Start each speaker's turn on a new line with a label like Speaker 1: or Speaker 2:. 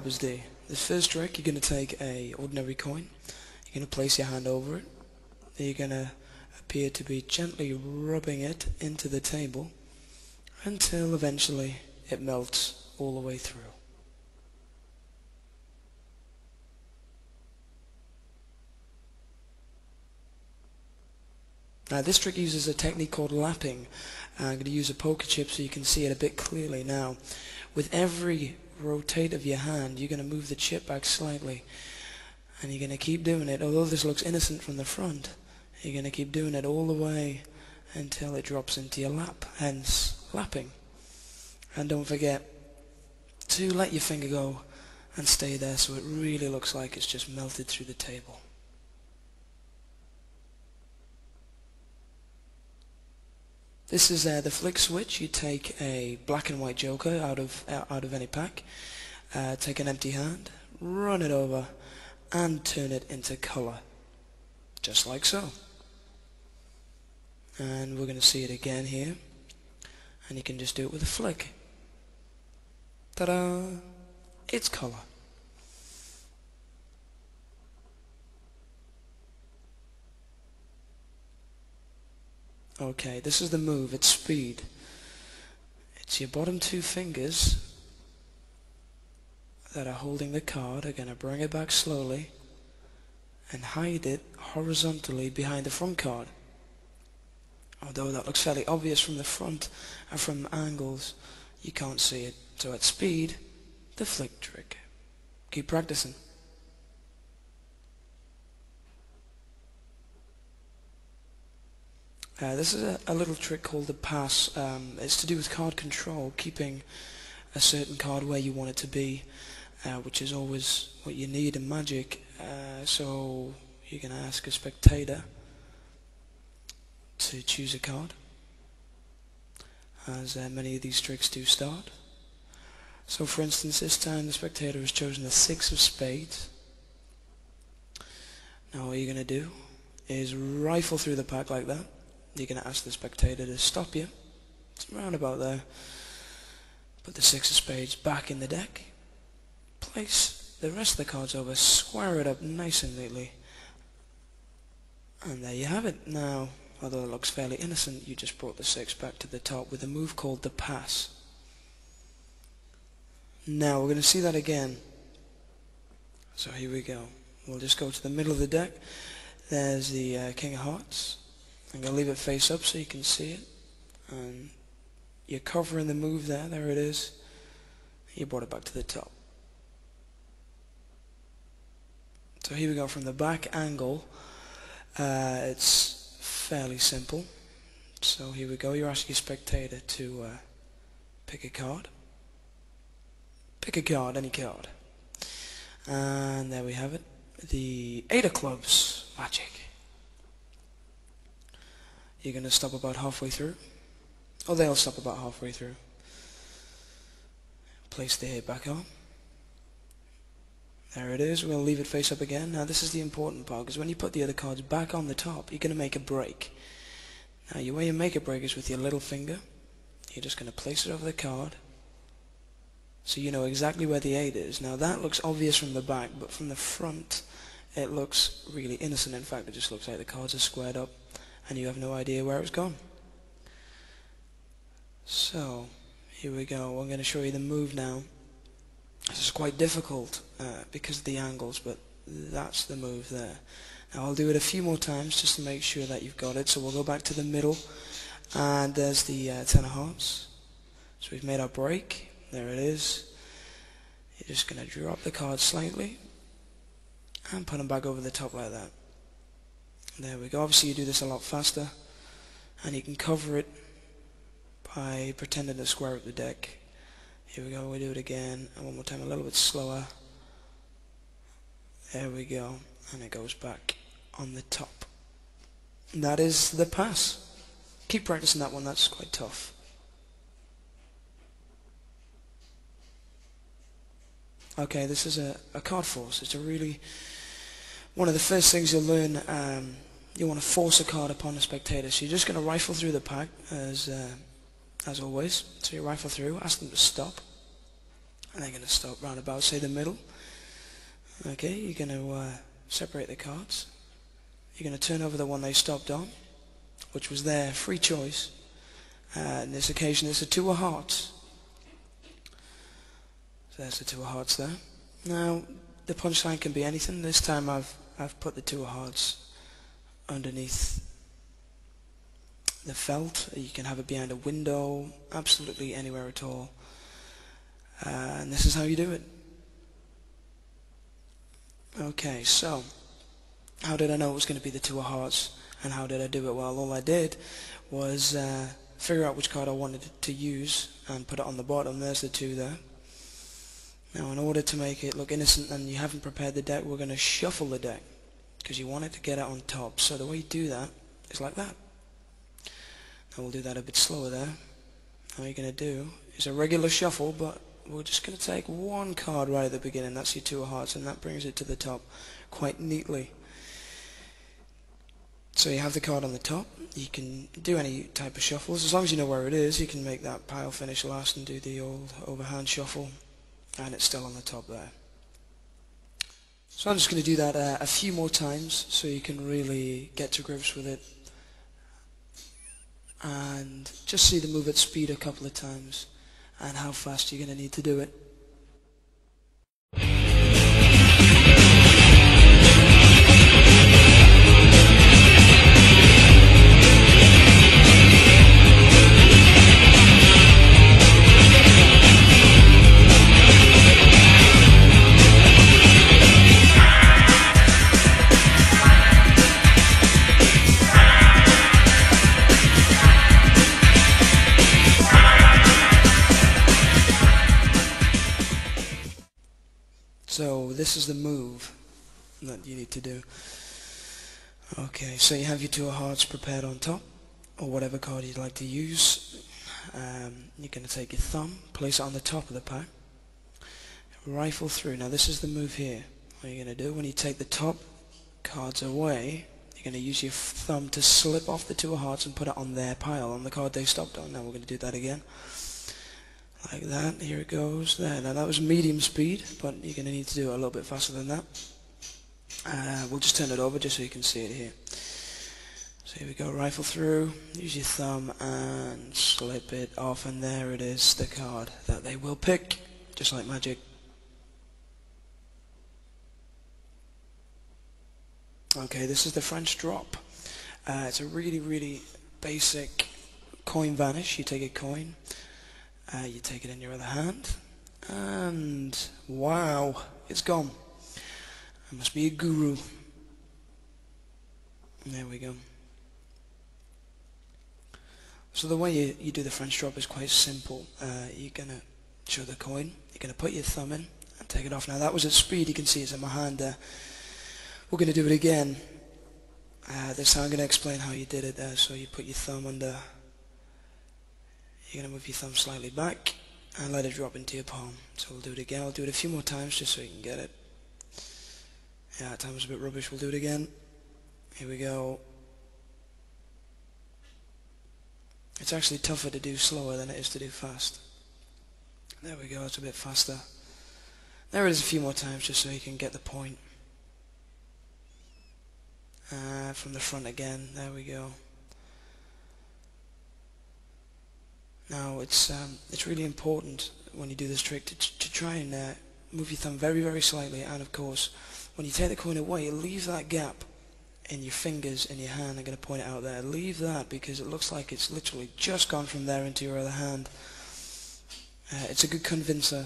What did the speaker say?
Speaker 1: is the first trick. You're going to take a ordinary coin, you're going to place your hand over it, then you're going to appear to be gently rubbing it into the table until eventually it melts all the way through. Now this trick uses a technique called lapping. I'm going to use a poker chip so you can see it a bit clearly. Now, with every rotate of your hand, you're going to move the chip back slightly, and you're going to keep doing it. Although this looks innocent from the front, you're going to keep doing it all the way until it drops into your lap, hence lapping. And don't forget to let your finger go and stay there so it really looks like it's just melted through the table. This is the flick switch. You take a black and white joker out of any pack, take an empty hand, run it over, and turn it into color, just like so. And we're going to see it again here, and you can just do it with a flick. Ta-da! It's color. Okay, this is the move. It's speed. It's your bottom two fingers that are holding the card are going to bring it back slowly and hide it horizontally behind the front card. Although that looks fairly obvious from the front and from angles, you can't see it. So at speed, the flick trick. Keep practicing. This is a little trick called the pass. It's to do with card control, keeping a certain card where you want it to be, which is always what you need in Magic. So you're going to ask a spectator to choose a card, as many of these tricks do start. So for instance, this time the spectator has chosen the 6 of spades. Now what you're going to do is rifle through the pack like that. You're going to ask the spectator to stop you. It's around about there. Put the 6 of spades back in the deck. Place the rest of the cards over. Square it up nice and neatly. And there you have it. Now, although it looks fairly innocent, you just brought the 6 back to the top with a move called the pass. Now, we're going to see that again. So here we go. We'll just go to the middle of the deck. There's the King of Hearts. I'm going to leave it face up so you can see it, and you're covering the move there. There it is. You brought it back to the top. So here we go from the back angle. It's fairly simple. So here we go. You're asking your spectator to pick a card. Pick a card, any card. And there we have it. The 8 of clubs, Magic. You're going to stop about halfway through. Oh, they'll stop about halfway through. Place the 8 back on. There it is. We're going to leave it face up again. Now this is the important part, because when you put the other cards back on the top, you're going to make a break. Now your way you make a break is with your little finger. You're just going to place it over the card, so you know exactly where the 8 is. Now that looks obvious from the back, but from the front it looks really innocent. In fact, it just looks like the cards are squared up and you have no idea where it's gone. So here we go. I'm going to show you the move now. This is quite difficult because of the angles, but that's the move there. Now I'll do it a few more times just to make sure that you've got it. So we'll go back to the middle, and there's the 10 of hearts. So we've made our break. There it is. You're just going to drop the card slightly and put them back over the top like that. There we go. Obviously you do this a lot faster, and you can cover it by pretending to square up the deck. Here we go. We do it again, and one more time, a little bit slower. There we go, and it goes back on the top. And that is the pass. Keep practicing that one. That's quite tough. Okay, this is a card force. It's a really one of the first things you'll learn. You want to force a card upon the spectator. So you're just going to rifle through the pack as always. So you rifle through, ask them to stop, and they're going to stop round about, say, the middle. Okay, you're going to separate the cards. You're going to turn over the one they stopped on, which was their free choice. In this occasion, it's a 2 of hearts. So there's the 2 of hearts there. Now, the punchline can be anything. This time I've put the 2 of hearts underneath the felt. You can have it behind a window, absolutely anywhere at all. And this is how you do it. Okay, so how did I know it was going to be the 2 of hearts, and how did I do it? Well, all I did was figure out which card I wanted to use and put it on the bottom. There's the 2 there. Now, in order to make it look innocent and you haven't prepared the deck, we're going to shuffle the deck because you want it to get it on top. So the way you do that is like that. Now we'll do that a bit slower there. All you're going to do is a regular shuffle, but we're just going to take one card right at the beginning. That's your 2 of hearts, and that brings it to the top quite neatly. So you have the card on the top. You can do any type of shuffles. As long as you know where it is, you can make that pile finish last and do the old overhand shuffle, and it's still on the top there. So I'm just going to do that a few more times so you can really get to grips with it, and just see the move at speed a couple of times and how fast you're going to need to do it. So this is the move that you need to do. Okay, so you have your 2 of hearts prepared on top, or whatever card you'd like to use. You're going to take your thumb, place it on the top of the pack, rifle through. Now this is the move here. What you're going to do, when you take the top cards away, you're going to use your thumb to slip off the 2 of hearts and put it on their pile, on the card they stopped on. Now we're going to do that again. Like that, here it goes there. Now that was medium speed, but you're going to need to do it a little bit faster than that. We'll just turn it over just so you can see it here. So here we go, rifle through, use your thumb and slip it off, and there it is, the card that they will pick, just like magic. Okay, this is the French drop. It's a really, really basic coin vanish. You take a coin, you take it in your other hand, and wow, it's gone. I must be a guru. There we go. So the way you do the French drop is quite simple. You're going to show the coin, you're going to put your thumb in and take it off. Now that was at speed, you can see it's in my hand there. We're going to do it again. This time I'm going to explain how you did it there. So you put your thumb under. You're going to move your thumb slightly back and let it drop into your palm. So we'll do it again. I'll do it a few more times just so you can get it. Yeah, that time was a bit rubbish. We'll do it again. Here we go. It's actually tougher to do slower than it is to do fast. There we go. It's a bit faster. There it is a few more times just so you can get the point. From the front again. There we go. Now it's really important when you do this trick to try and move your thumb very, very slightly, and of course when you take the coin away, leave that gap in your fingers in your hand. I'm going to point it out there. Leave that because it looks like it's literally just gone from there into your other hand. It's a good convincer.